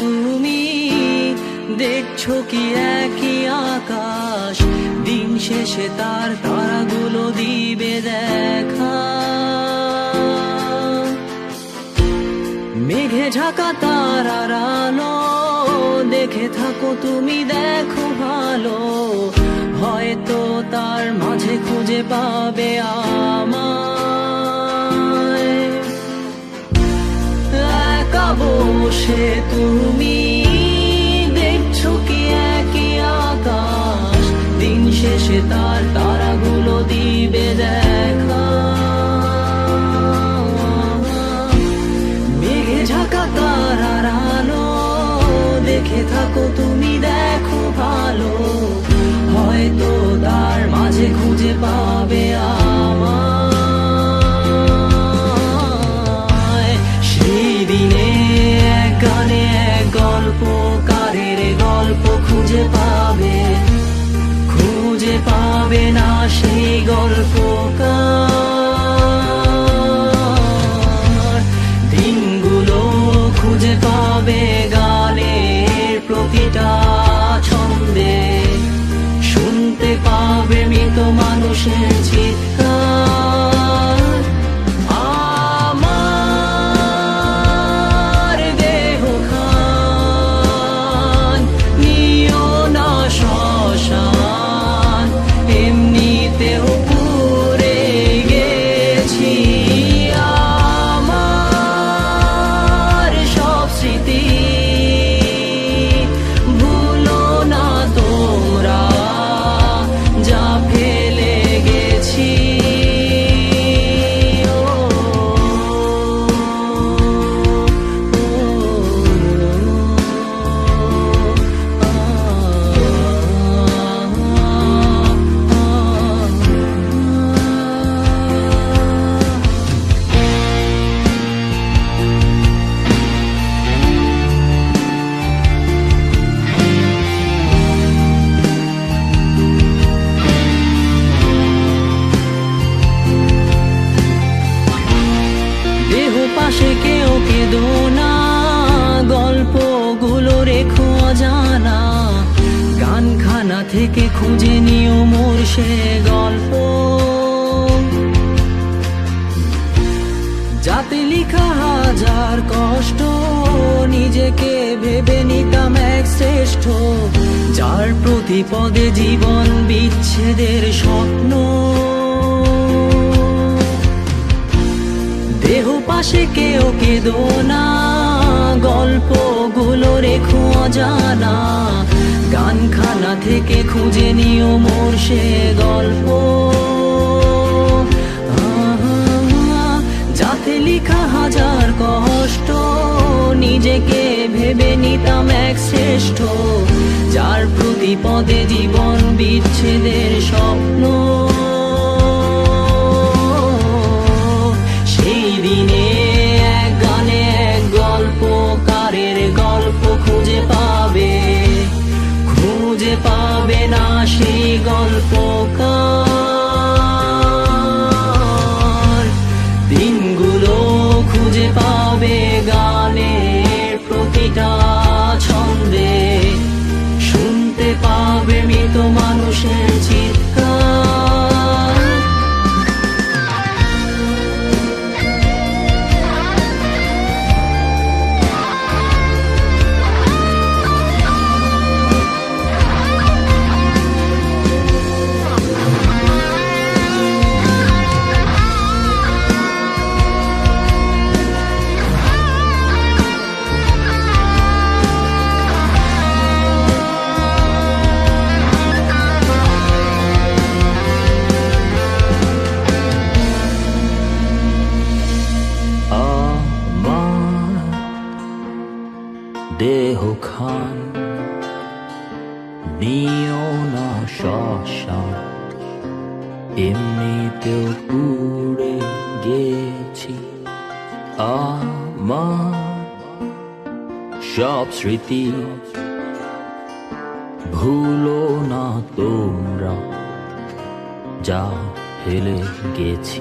তুমি দেখছো কি একই আকাশ, দিন শেষে তার তারাগুলো দিবে দেখা। মেঘে ঢাকা তারার আলো দেখে থাকো তুমি, দেখো ভালো, হয়তো তার মাঝে খুঁজে পাবে আমায়। একা বসে তুমি দেখছো কি একই আকাশ, দিন শেষে তার তারাগুলো দিবে দেখা। মেঘে ঢাকা তারার আলো দেখে থাকো তুমি, দেখো ভালো, হয়তো তার মাঝে খুঁজে পাবে আমায়। সেই দিনে এক গানে এক গল্পকারের গল্প খুঁজে পাবে না সেই গল্পকার। দিনগুলো খুঁজে পাবে গানের প্রতিটা ছন্দে, শুনতে পাবে মৃত মানুষের চিৎকার। আমার দেহ খান নিও না শ্মশান, এমনিতেও পুড়ে গেছি। আমার সব স্মৃতি ভুলো না তোমরা, যা ফেলে গেছি। পাশে কেউ কেঁদো না, গল্পগুলো রেখো অজানা, গানখানা থেকে খুঁজে নিও মোর সে গল্প, যাতে লিখা হাজার কষ্ট নিজেকে ভেবে নিতাম এক শ্রেষ্ঠ, যার প্রতি পদে জীবন বিচ্ছেদের স্বপ্ন। দেহ পাশে কেউ কেঁদো না, গল্পগুলো রেখো অজানা, গানখানা থেকে খুঁজে নিও মোর সে গল্প, যাতে লিখা হাজার কষ্ট নিজেকে ভেবে নিতাম এক শ্রেষ্ঠ, যার প্রতি পদে জীবন বিচ্ছেদের স্বপ্ন। সেই দিনে এক গানে এক গল্পকারের গল্প খুঁজে পাবে না সেই গল্পকার। দিনগুলো খুঁজে পাবে গানের প্রতিটা ছন্দে, শুনতে পাবে মৃত মানুষের চিৎকার। দেহ খান নিও না শ্মশান, এমনিতেও পুড়ে গেছি। আমার সব স্মৃতি ভুলো না তোমরা, যা ফেলে গেছি।